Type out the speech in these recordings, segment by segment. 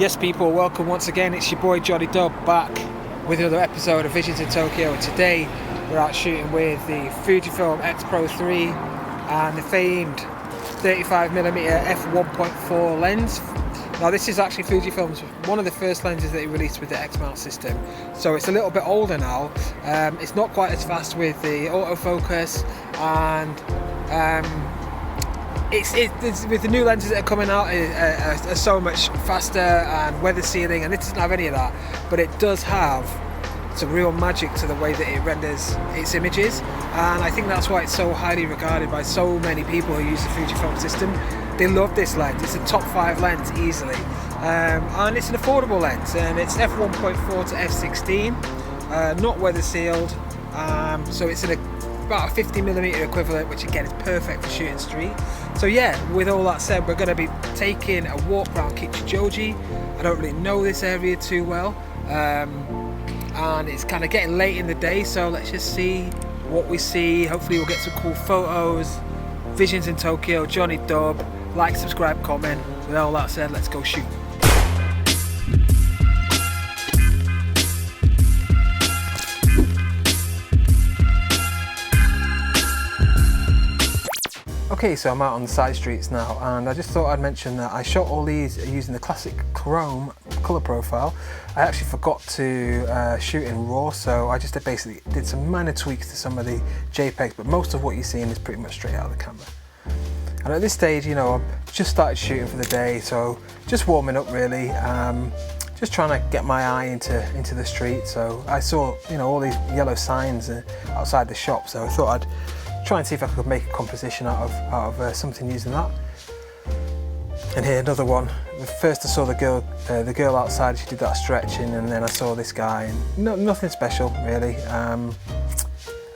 Yes people, welcome once again. It's your boy Johnny Dub back with another episode of Visions in Tokyo, and today we're out shooting with the Fujifilm XPro3 and the famed 35mm F1.4 lens. Now this is actually Fujifilm's one of the first lenses that they released with the X mount system, so it's a little bit older now. It's not quite as fast with the autofocus, and it's with the new lenses that are coming out are so much faster and weather sealing, and it doesn't have any of that, but it does have some real magic to the way that it renders its images, and I think that's why it's so highly regarded by so many people who use the Fujifilm system. They love this lens. It's a top 5 lens easily, and it's an affordable lens, and it's f1.4 to f16, not weather sealed, so it's about a 50mm equivalent, which again is perfect for shooting street. So yeah, with all that said, we're going to be taking a walk around Kichijoji. I don't really know this area too well, and it's kind of getting late in the day, so let's just see what we see. Hopefully we'll get some cool photos. Visions in Tokyo, Johnny Dub. Like, subscribe, comment. With all that said, let's go shoot. Okay, so I'm out on the side streets now, and I just thought I'd mention that I shot all these using the classic chrome colour profile. I actually forgot to shoot in RAW, so I just basically did some minor tweaks to some of the JPEGs, but most of what you're seeing is pretty much straight out of the camera. And at this stage, you know, I've just started shooting for the day, so just warming up really, just trying to get my eye into the street. So I saw, you know, all these yellow signs outside the shop, so I thought I'd try and see if I could make a composition out of something using that. And here another one. First I saw the girl outside. She did that stretching, and then I saw this guy, and nothing special really.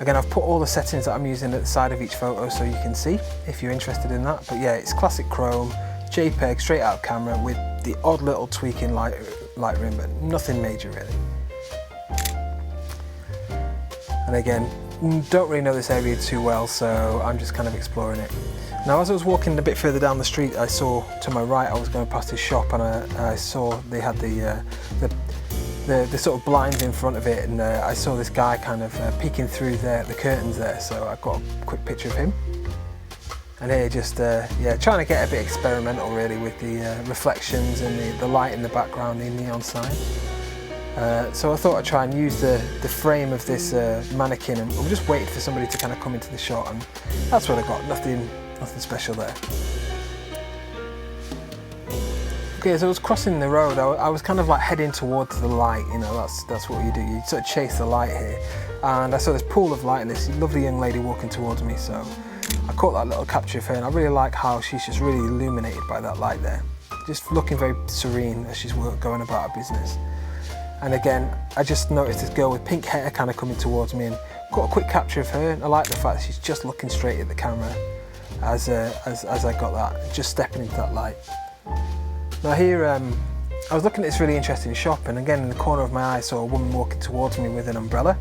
Again, I've put all the settings that I'm using at the side of each photo so you can see if you're interested in that. But yeah, it's classic chrome, JPEG, straight out of camera with the odd little tweak in Lightroom, but nothing major really. And again, don't really know this area too well, so I'm just kind of exploring it. Now as I was walking a bit further down the street, I saw to my right, I was going past this shop, and I saw they had the sort of blinds in front of it, and I saw this guy kind of peeking through the curtains there, so I got a quick picture of him. And here just yeah, trying to get a bit experimental really with the reflections and the light in the background, the neon sign. So I thought I'd try and use the frame of this mannequin, and we just waited for somebody to kind of come into the shot, and that's what I got. Nothing special there. Okay, as I was crossing the road, I was kind of like heading towards the light. You know, that's what you do. You sort of chase the light here, and I saw this pool of light and this lovely young lady walking towards me. So I caught that little capture of her, and I really like how she's just really illuminated by that light there, just looking very serene as she's going about her business. And again, I just noticed this girl with pink hair kind of coming towards me, and got a quick capture of her. And I like the fact that she's just looking straight at the camera as I got that, just stepping into that light. Now here, I was looking at this really interesting shop, and again in the corner of my eye I saw a woman walking towards me with an umbrella,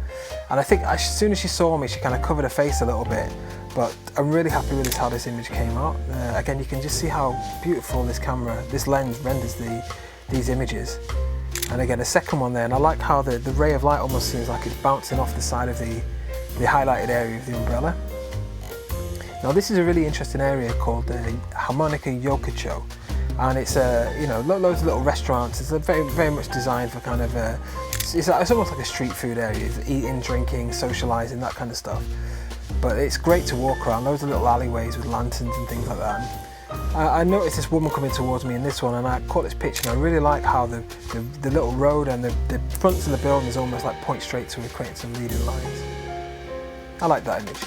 and I think as soon as she saw me she kind of covered her face a little bit, but I'm really happy with how this image came out. Again, you can just see how beautiful this lens renders these images. And again, a second one there, and I like how the ray of light almost seems like it's bouncing off the side of the highlighted area of the umbrella. Now this is a really interesting area called Harmonica Yokocho, and it's you know, loads of little restaurants. It's very much designed for kind of it's almost like a street food area. It's eating, drinking, socialising, that kind of stuff. But it's great to walk around. Loads of little alleyways with lanterns and things like that. I noticed this woman coming towards me in this one, and I caught this picture, and I really like how the little road and the fronts of the buildings almost like point straight to her, creating some leading lines. I like that image.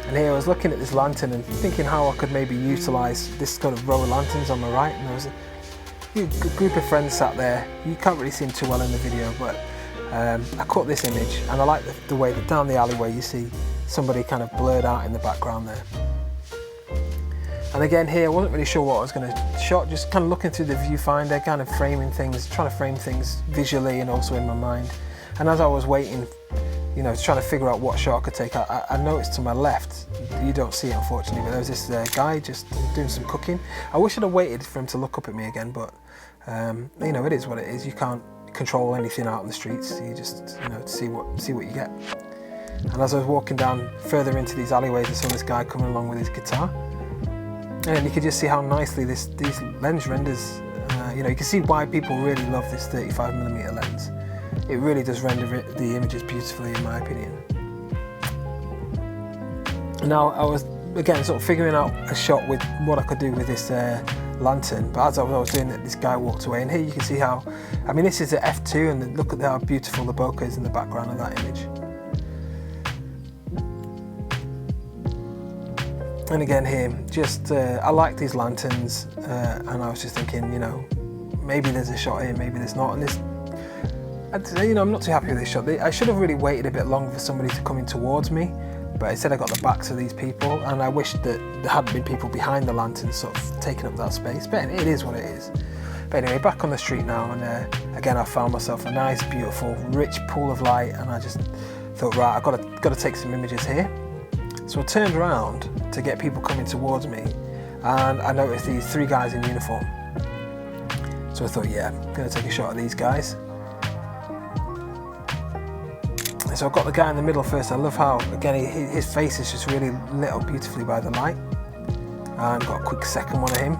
And here I was looking at this lantern and thinking how I could maybe utilise this kind of row of lanterns on my right, and there was a group of friends sat there. You can't really see them too well in the video, but I caught this image, and I like the way that down the alleyway you see somebody kind of blurred out in the background there. And again here, I wasn't really sure what I was going to shot, just kind of looking through the viewfinder, kind of framing things, trying to frame things visually and also in my mind. And as I was waiting, you know, trying to figure out what shot I could take, I noticed to my left, you don't see it unfortunately, but there was this guy just doing some cooking. I wish I'd have waited for him to look up at me again, but You know, it is what it is. You can't control anything out in the streets. You just, you know, see what you get. And as I was walking down further into these alleyways, I saw this guy coming along with his guitar, and you could just see how nicely these lens renders. You know, you can see why people really love this 35mm lens. It really does render the images beautifully, in my opinion. Now, I was again sort of figuring out a shot with what I could do with this lantern, but as I was doing it, this guy walked away, and here you can see how, I mean, this is at f2, and look at how beautiful the bokeh is in the background of that image. And again here, just I like these lanterns, and I was just thinking, you know, maybe there's a shot here, maybe there's not. And this, you know, I'm not too happy with this shot. I should have really waited a bit longer for somebody to come in towards me, but instead I got the backs of these people, and I wish that there hadn't been people behind the lantern sort of taking up that space. But it is what it is. But anyway, back on the street now, and again I found myself a nice, beautiful, rich pool of light, and I just thought, right, I've got to take some images here. So I turned around to get people coming towards me, and I noticed these 3 guys in uniform. So I thought, yeah, I'm going to take a shot of these guys. So I've got the guy in the middle first. I love how, again, his face is just really lit up beautifully by the light. And got a quick second one of him.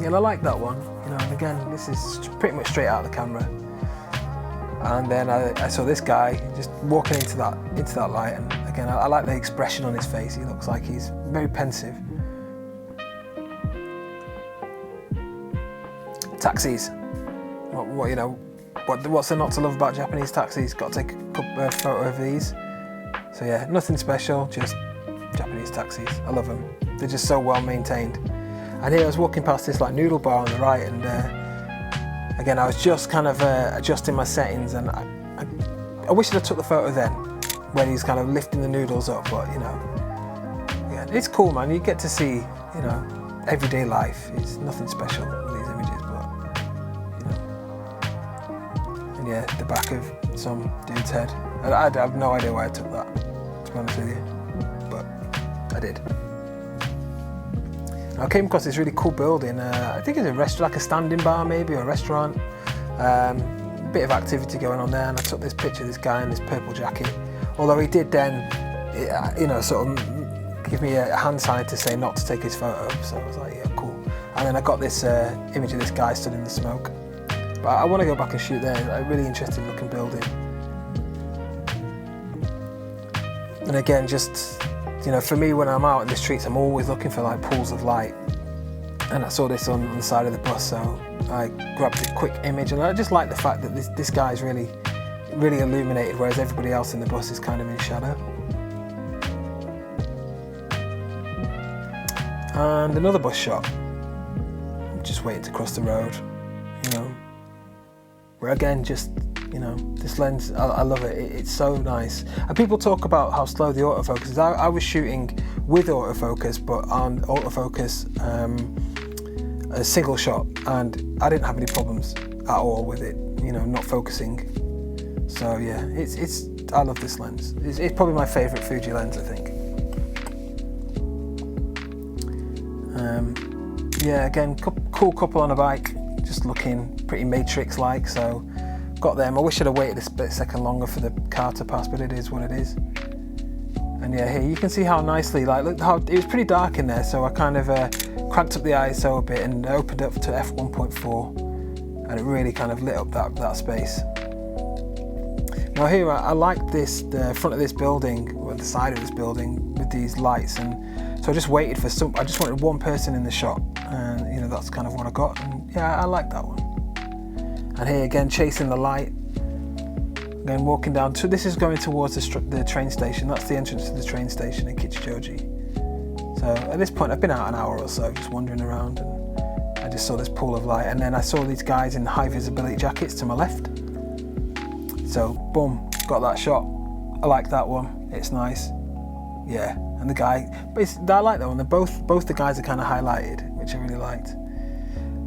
Yeah, I like that one. You know, and again, this is pretty much straight out of the camera. And then I saw this guy just walking into that light, and again, I like the expression on his face. He looks like he's very pensive. Taxis. What you know? What's there not to love about Japanese taxis? Got to take a photo of these. So yeah, nothing special, just Japanese taxis. I love them. They're just so well maintained. And here I was walking past this like noodle bar on the right, and again, I was just kind of adjusting my settings, and I wish I took the photo then, when he's kind of lifting the noodles up. But you know, yeah, it's cool, man. You get to see, you know, everyday life. It's nothing special with these images, but you know. And yeah, the back of some dude's head. I have no idea why I took that, to be honest with you, but I did. I came across this really cool building. I think it's a restaurant, like a standing bar maybe, or a restaurant. Bit of activity going on there, and I took this picture of this guy in this purple jacket. Although he did then, you know, sort of give me a hand sign to say not to take his photo. So I was like, yeah, cool. And then I got this image of this guy stood in the smoke. But I want to go back and shoot there. A really interesting looking building. And again, just, you know, for me, when I'm out in the streets, I'm always looking for like pools of light. And I saw this on the side of the bus, so I grabbed a quick image, and I just like the fact that this guy's really illuminated, whereas everybody else in the bus is kind of in shadow. And another bus shot. I'm just waiting to cross the road, you know. Where again, just, you know, this lens, I love it. It's so nice. And people talk about how slow the autofocus is. I was shooting with autofocus, but on autofocus, a single shot, and I didn't have any problems at all with it, you know, not focusing. So yeah, I love this lens. It's probably my favourite Fuji lens, I think. Yeah, again, cool couple on a bike, just looking pretty Matrix-like. So got them. I wish I'd have waited a second longer for the car to pass, but it is what it is. And yeah, here you can see how nicely, like, look how it was pretty dark in there, so I kind of cranked up the ISO a bit and opened up to f1.4, and it really kind of lit up that space. Now here I like the front of this building, or the side of this building, with these lights, and so I just waited for I just wanted one person in the shot, and you know, that's kind of what I got, and yeah, I like that one. And here again, chasing the light, again walking down, so this is going towards the train station. That's the entrance to the train station in Kichijoji. So at this point I've been out an hour or so just wandering around, and I just saw this pool of light, and then I saw these guys in high visibility jackets to my left. So boom, got that shot. I like that one, it's nice. Yeah, and the guy, I like that one. They're both the guys are kind of highlighted, which I really liked.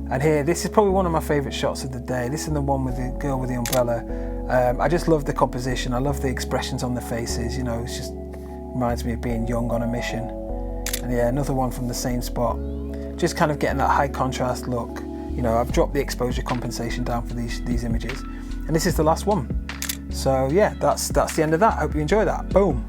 And here, this is probably one of my favourite shots of the day. This is the one with the girl with the umbrella. I just love the composition. I love the expressions on the faces. You know, it just reminds me of being young on a mission. And yeah, another one from the same spot. Just kind of getting that high contrast look. you know, I've dropped the exposure compensation down for these images, and this is the last one. So yeah, that's the end of that. I hope you enjoy that. Boom.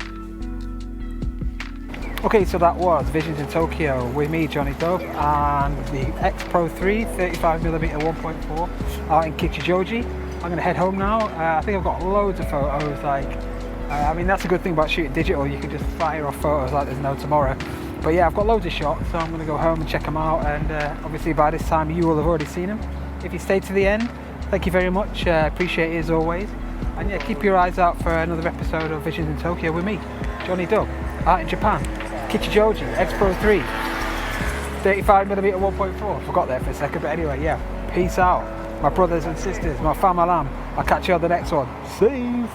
Okay, so that was Visions in Tokyo with me, Johnny Dub, and the XPro3 35mm 1.4 out in Kichijoji. I'm going to head home now. I think I've got loads of photos. I mean, that's a good thing about shooting digital. You can just fire off photos like there's no tomorrow. But yeah, I've got loads of shots, so I'm going to go home and check them out. And obviously by this time you will have already seen them. If you stayed to the end, thank you very much. Appreciate it as always. And yeah, keep your eyes out for another episode of Visions in Tokyo with me, Johnny Dub, out in Japan. Kichijoji, XPro3, 35mm 1.4. Forgot there for a second, but anyway, yeah. Peace out, my brothers and sisters, my famalam. I'll catch you on the next one. See you.